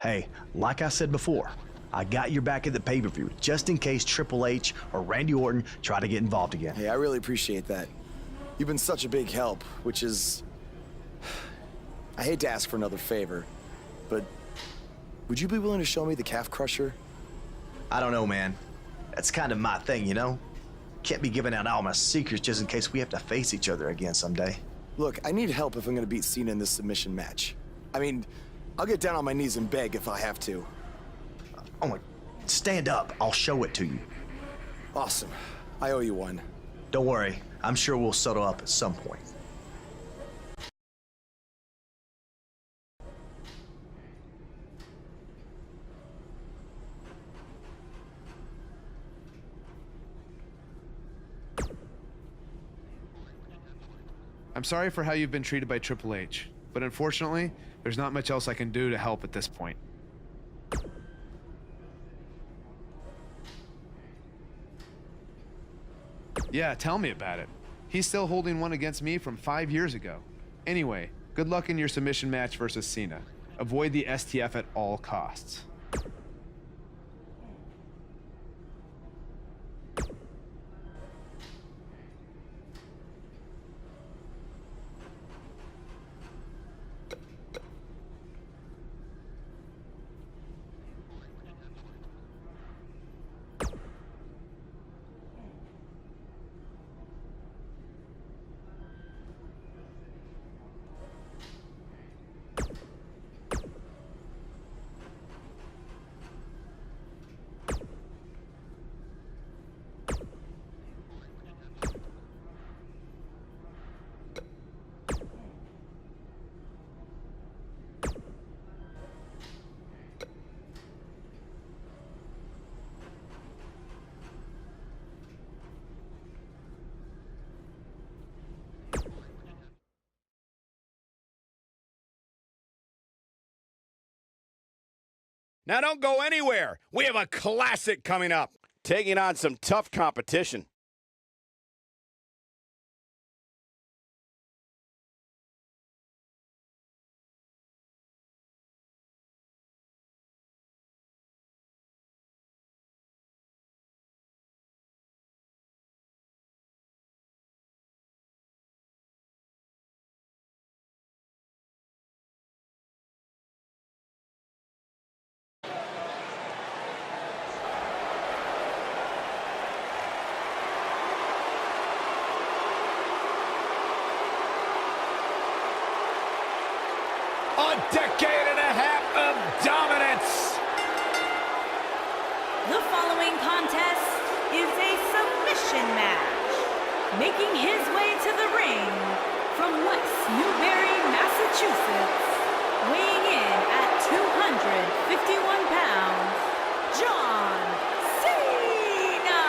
Hey, like I said before, I got your back at the pay-per-view, just in case Triple H or Randy Orton try to get involved again. Hey, I really appreciate that. You've been such a big help, which is... I hate to ask for another favor, but would you be willing to show me the calf crusher? I don't know, man. That's kind of my thing, you know? Can't be giving out all my secrets just in case we have to face each other again someday. Look, I need help if I'm gonna beat Cena in this submission match. I mean, I'll get down on my knees and beg if I have to. Oh my, stand up. I'll show it to you. Awesome. I owe you one. Don't worry. I'm sure we'll settle up at some point. I'm sorry for how you've been treated by Triple H, but unfortunately, there's not much else I can do to help at this point. Yeah, tell me about it. He's still holding one against me from 5 years ago. Anyway, good luck in your submission match versus Cena. Avoid the STF at all costs. Now don't go anywhere. We have a classic coming up. Taking on some tough competition. A decade and a half of dominance. The following contest is a submission match. Making his way to the ring from West Newbury, Massachusetts, weighing in at 251 pounds, John Cena.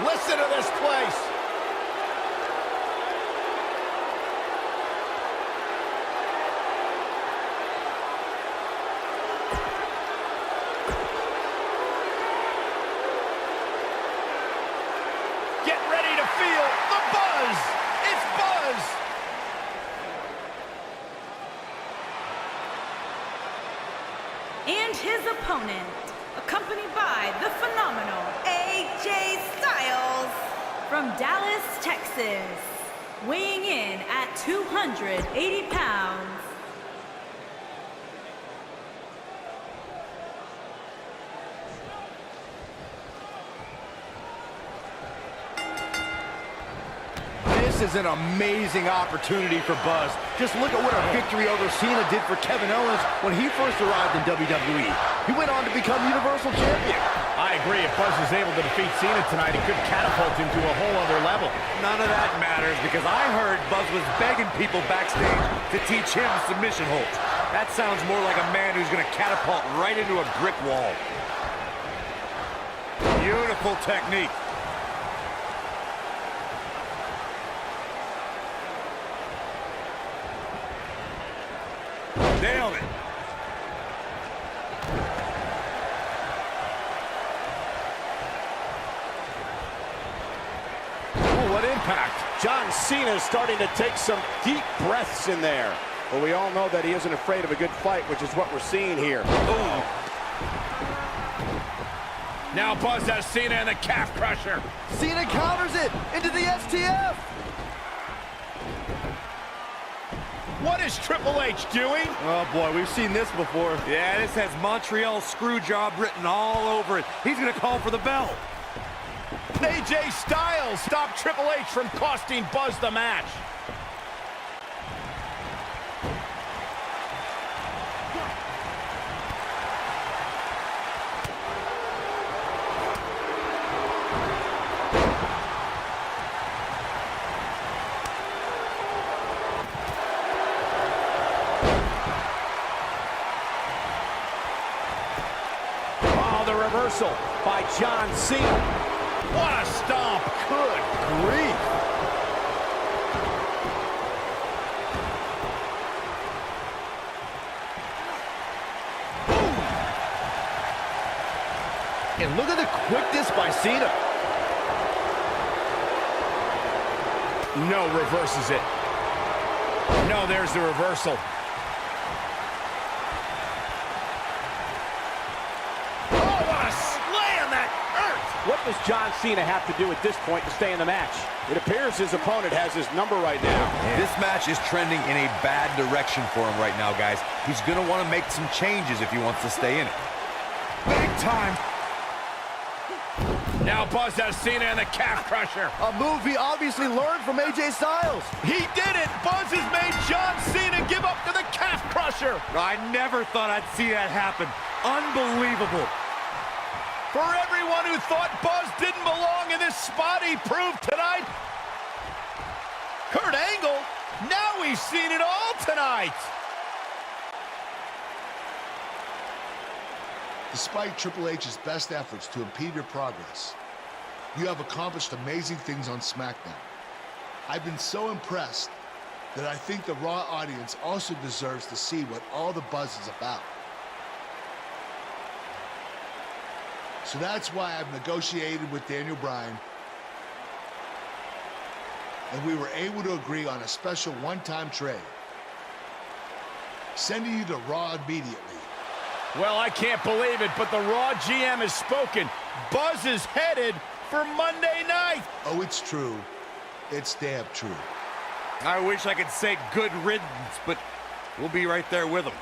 Listen to this place. Get ready to feel the buzz. It's buzz. And his opponent, accompanied by the phenomenal AJ Styles from Dallas, Texas, weighing in at 280 pounds. This is an amazing opportunity for Buzz. Just look at what a victory over Cena did for Kevin Owens when he first arrived in WWE. He went on to become Universal Champion. I agree. If Buzz is able to defeat Cena tonight, it could catapult him to a whole other level. None of that matters because I heard Buzz was begging people backstage to teach him submission holds. That sounds more like a man who's going to catapult right into a brick wall. Beautiful technique. Nailed it. impact. John Cena is starting to take some deep breaths in there. Well, we all know that he isn't afraid of a good fight, which is what we're seeing here. Ooh. Now Buzz has Cena in the calf crusher. Cena counters it into the STF. What is Triple H doing? Oh boy, we've seen this before. Yeah, this has Montreal screw job written all over it. He's gonna call for the bell. AJ Styles stopped Triple H from costing Buzz the match. Reversal by John Cena. What a stomp. Good grief. Boom. And look at the quickness by Cena. No, reverses it. No, there's the reversal. What does John Cena have to do at this point to stay in the match? It appears his opponent has his number right now. Yeah. This match is trending in a bad direction for him right now, guys. He's going to want to make some changes if he wants to stay in it. Big time. Now Buzz has Cena in the calf crusher. A move he obviously learned from AJ Styles. He did it. Buzz has made John Cena give up to the calf crusher. I never thought I'd see that happen. Unbelievable. For everyone who thought Buzz didn't belong in this spot, he proved tonight. Kurt Angle, now we've seen it all tonight. Despite Triple H's best efforts to impede your progress, you have accomplished amazing things on SmackDown. I've been so impressed that I think the Raw audience also deserves to see what all the buzz is about. So that's why I've negotiated with Daniel Bryan, and we were able to agree on a special one-time trade, sending you to Raw immediately. Well, I can't believe it, but the Raw GM has spoken. Buzz is headed for Monday night. Oh, it's true. It's damn true. I wish I could say good riddance, but we'll be right there with him.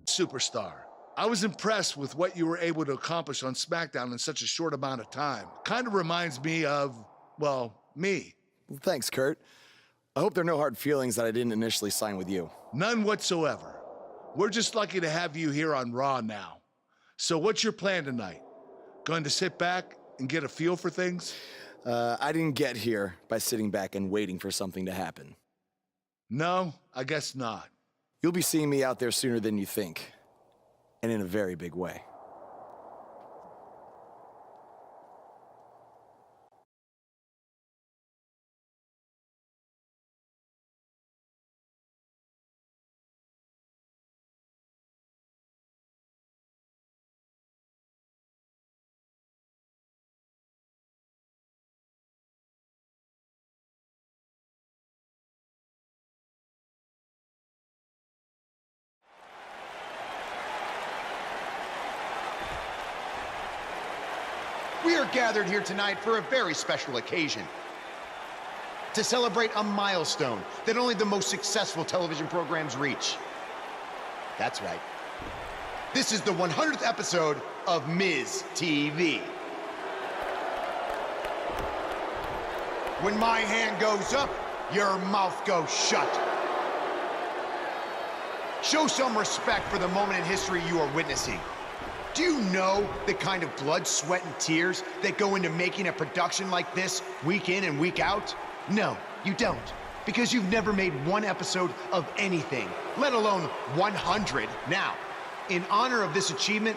Superstar. I was impressed with what you were able to accomplish on SmackDown in such a short amount of time. Kind of reminds me of, well, me. Well, thanks, Kurt. I hope there are no hard feelings that I didn't initially sign with you. None whatsoever. We're just lucky to have you here on Raw now. So what's your plan tonight? Going to sit back, and get a feel for things? I didn't get here by sitting back and waiting for something to happen. No, I guess not. You'll be seeing me out there sooner than you think, and in a very big way. We are gathered here tonight for a very special occasion. To celebrate a milestone that only the most successful television programs reach. That's right. This is the 100th episode of Miz TV. When my hand goes up, your mouth goes shut. Show some respect for the moment in history you are witnessing. Do you know the kind of blood, sweat, and tears that go into making a production like this week in and week out? No, you don't. Because you've never made one episode of anything, let alone 100. Now, in honor of this achievement,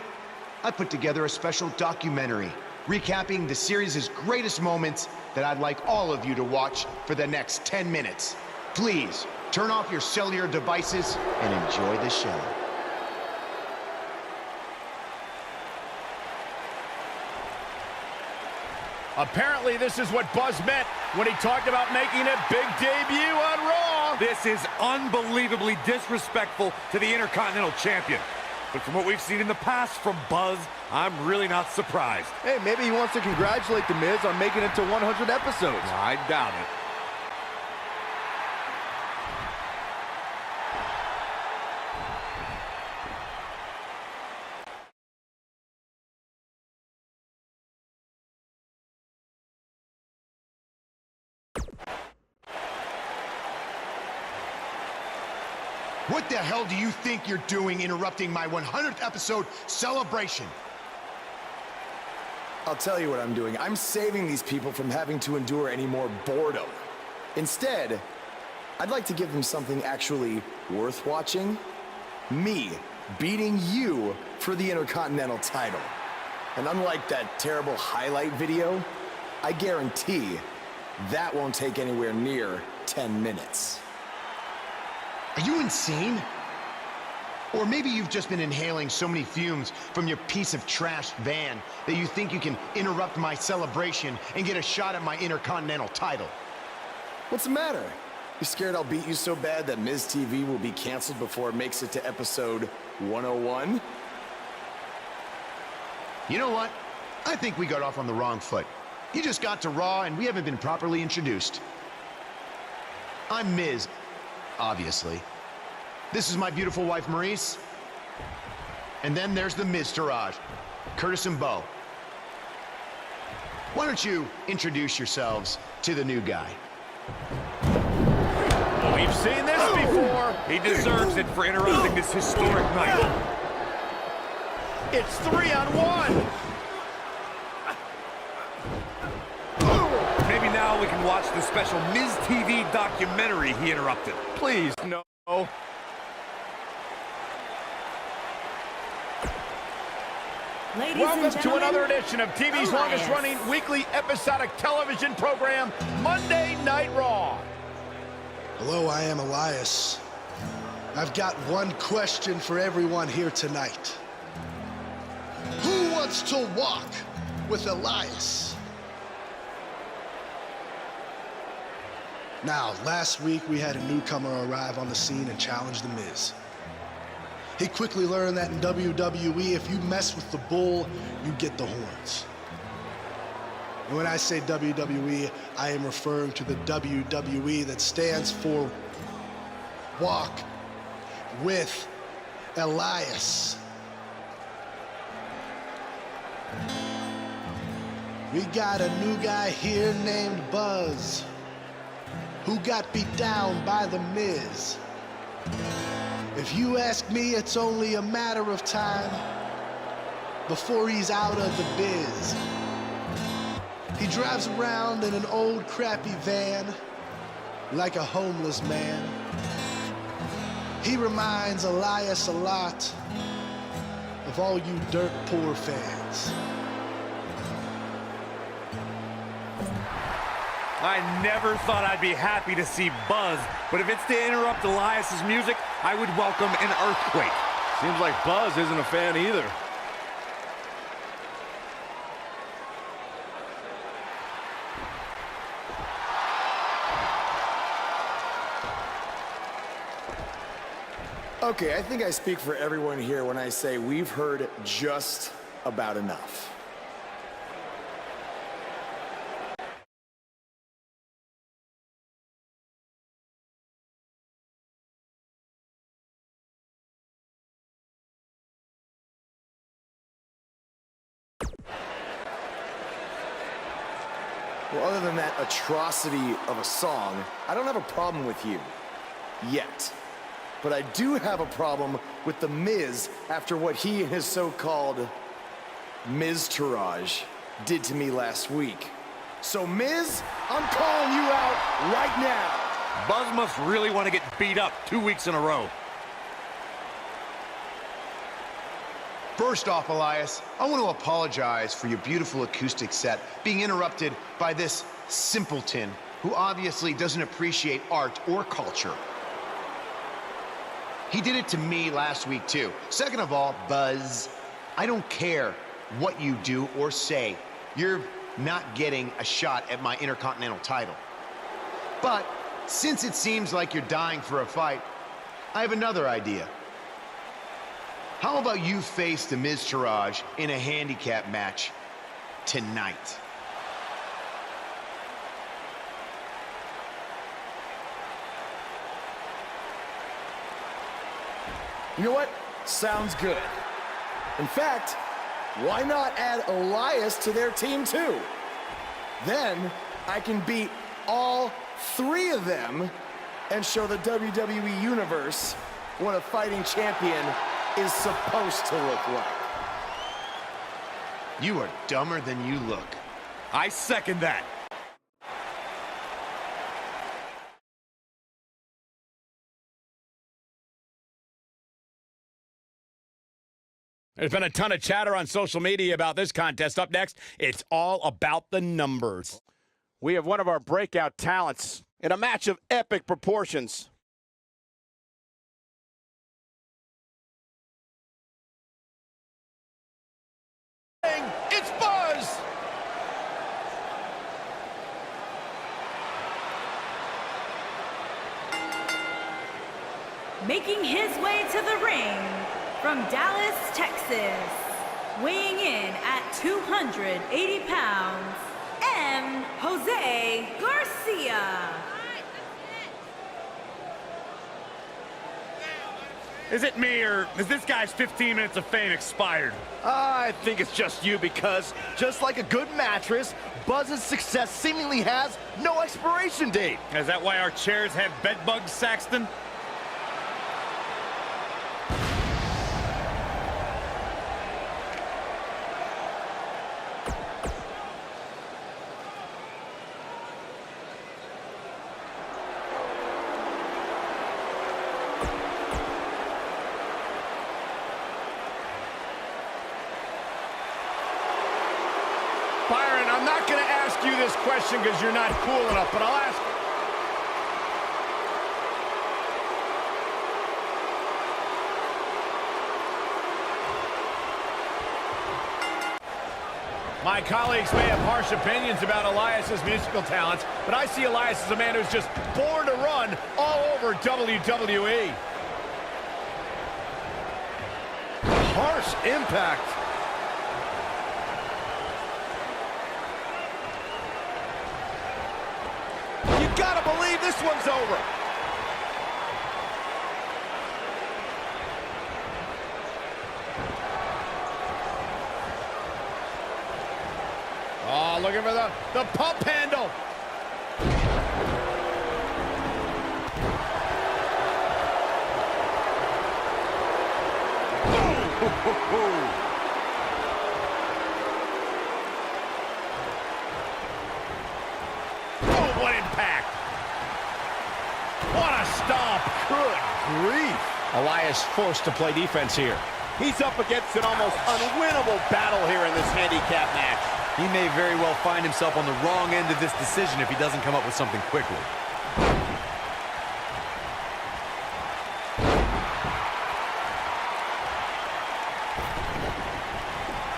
I put together a special documentary recapping the series' greatest moments that I'd like all of you to watch for the next 10 minutes. Please, turn off your cellular devices and enjoy the show. Apparently, this is what Buzz meant when he talked about making a big debut on Raw. This is unbelievably disrespectful to the Intercontinental Champion. But from what we've seen in the past from Buzz, I'm really not surprised. Hey, maybe he wants to congratulate The Miz on making it to 100 episodes. I doubt it. What the hell do you think you're doing interrupting my 100th episode celebration? I'll tell you what I'm doing. I'm saving these people from having to endure any more boredom. Instead, I'd like to give them something actually worth watching. Me beating you for the Intercontinental title. And unlike that terrible highlight video, I guarantee that won't take anywhere near 10 minutes. Are you insane? Or maybe you've just been inhaling so many fumes from your piece of trash van that you think you can interrupt my celebration and get a shot at my Intercontinental title. What's the matter? You scared I'll beat you so bad that Miz TV will be canceled before it makes it to episode 101? You know what? I think we got off on the wrong foot. You just got to Raw and we haven't been properly introduced. I'm Miz, obviously. This is my beautiful wife, Maurice. And then there's the Miztourage, Curtis and Bo. Why don't you introduce yourselves to the new guy? We've seen this before. He deserves it for interrupting this historic night. It's 3-on-1. Maybe now we can watch the special Miz TV documentary he interrupted. Please, no. Ladies Welcome and to gentlemen, another edition of TV's Elias. longest-running weekly episodic television program, Monday Night Raw. Hello, I am Elias. I've got one question for everyone here tonight. Who wants to walk with Elias? Now, last week we had a newcomer arrive on the scene and challenge The Miz. He quickly learned that in WWE, if you mess with the bull, you get the horns. And when I say WWE, I am referring to the WWE that stands for Walk with Elias. We got a new guy here named Buzz, who got beat down by The Miz. If you ask me, it's only a matter of time before he's out of the biz. He drives around in an old crappy van like a homeless man. He reminds Elias a lot of all you dirt poor fans. I never thought I'd be happy to see Buzz, but if it's to interrupt Elias's music, I would welcome an earthquake. Seems like Buzz isn't a fan either. Okay, I think I speak for everyone here when I say we've heard just about enough. Well, other than that atrocity of a song, I don't have a problem with you. Yet. But I do have a problem with The Miz after what he and his so-called Miz-tourage did to me last week. So, Miz, I'm calling you out right now. Buzz must really want to get beat up 2 weeks in a row. First off, Elias, I want to apologize for your beautiful acoustic set being interrupted by this simpleton who obviously doesn't appreciate art or culture. He did it to me last week, too. Second of all, Buzz, I don't care what you do or say. You're not getting a shot at my Intercontinental title. But since it seems like you're dying for a fight, I have another idea. How about you face the Miz-tourage in a handicap match tonight? You know what? Sounds good. In fact, why not add Elias to their team too? Then I can beat all three of them and show the WWE Universe what a fighting champion is supposed to look like. You are dumber than you look. I second that. There's been a ton of chatter on social media about this contest. Up next, it's all about the numbers. We have one of our breakout talents in a match of epic proportions. It's Buzz! Making his way to the ring from Dallas, Texas, weighing in at 280 pounds, M. Jose Garcia. Is it me, or is this guy's 15 minutes of fame expired? I think it's just you because, just like a good mattress, Buzz's success seemingly has no expiration date. Is that why our chairs have bed bugs, Saxton? Byron, I'm not going to ask you this question because you're not cool enough, but I'll ask. My colleagues may have harsh opinions about Elias's musical talents, but I see Elias as a man who's just born to run all over WWE. Harsh impact. You gotta believe this one's over. Oh, looking for the pump handle. grief. Elias forced to play defense here. He's up against an almost unwinnable battle here in this handicap match. He may very well find himself on the wrong end of this decision if he doesn't come up with something quickly.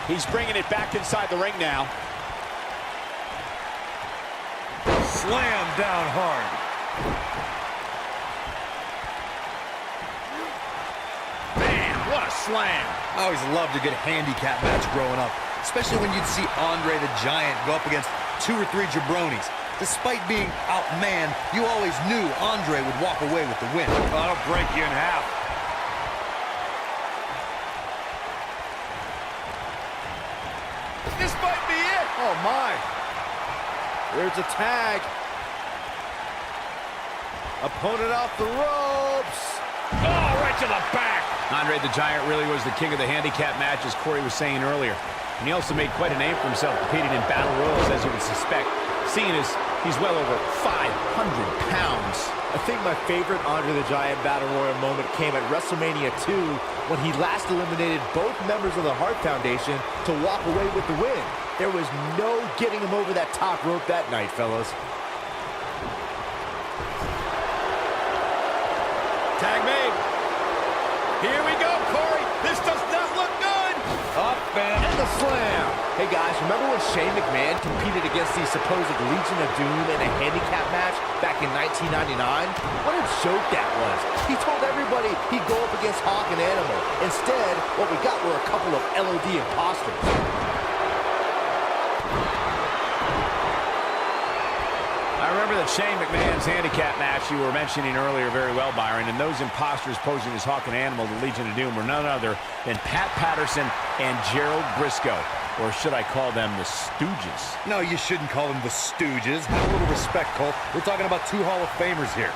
He's bringing it back inside the ring now. Slam down hard. Man, what a slam. I always loved a good handicap match growing up, especially when you'd see Andre the Giant go up against 2 or 3 jabronis. Despite being outmanned, you always knew Andre would walk away with the win. That'll break you in half. This might be it. Oh, my. There's a tag. Opponent off the ropes. Oh, right to the back. Andre the Giant really was the king of the handicap match, as Corey was saying earlier. And he also made quite a name for himself competing in battle royals, as you would suspect, seeing as he's well over 500 pounds. I think my favorite Andre the Giant Battle Royal moment came at WrestleMania 2 when he last eliminated both members of the Hart Foundation to walk away with the win. There was no getting him over that top rope that night, fellas. Tag made. Here we go, Corey. This does not look good. Up and the slam. Hey guys, remember when Shane McMahon competed against the supposed Legion of Doom in a handicap match back in 1999? What a joke that was. He told everybody he'd go up against Hawk and Animal. Instead, what we got were a couple of LOD imposters. I remember that Shane McMahon's handicap match you were mentioning earlier very well, Byron, and those imposters posing as Hawk and Animal, the Legion of Doom, were none other than Pat Patterson and Gerald Briscoe. Or should I call them the Stooges? No, you shouldn't call them the Stooges. Have a little respect, Colt. We're talking about 2 Hall of Famers here.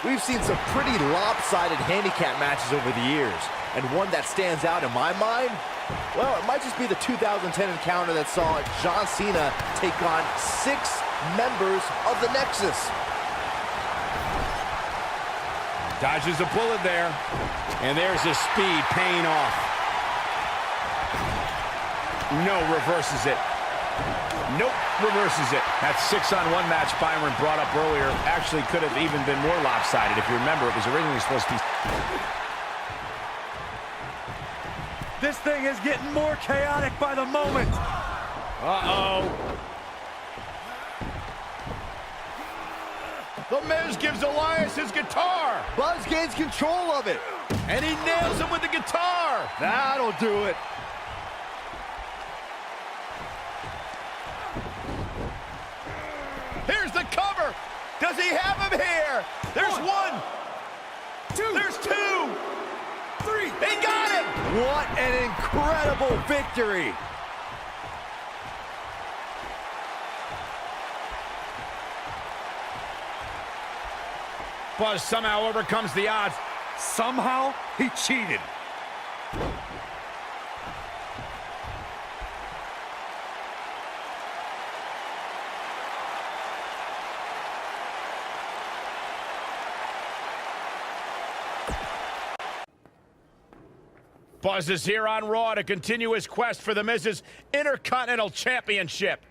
We've seen some pretty lopsided handicap matches over the years, and one that stands out in my mind, well, it might just be the 2010 encounter that saw John Cena take on 6 members of the Nexus. Dodges a bullet there, and there's his speed paying off. No, reverses it. Nope, reverses it. That 6-on-1 match Byron brought up earlier actually could have even been more lopsided. If you remember, it was originally supposed to be... this thing is getting more chaotic by the moment. Uh-oh. The Miz gives Elias his guitar. Buzz gains control of it. And he nails him with the guitar. That'll do it. Here's the cover. Does he have him here? There's 1, 2, there's 2, 3. He got him. What an incredible victory. Buzz somehow overcomes the odds. Somehow, he cheated. Buzz is here on Raw to continue his quest for the Miz's Intercontinental Championship.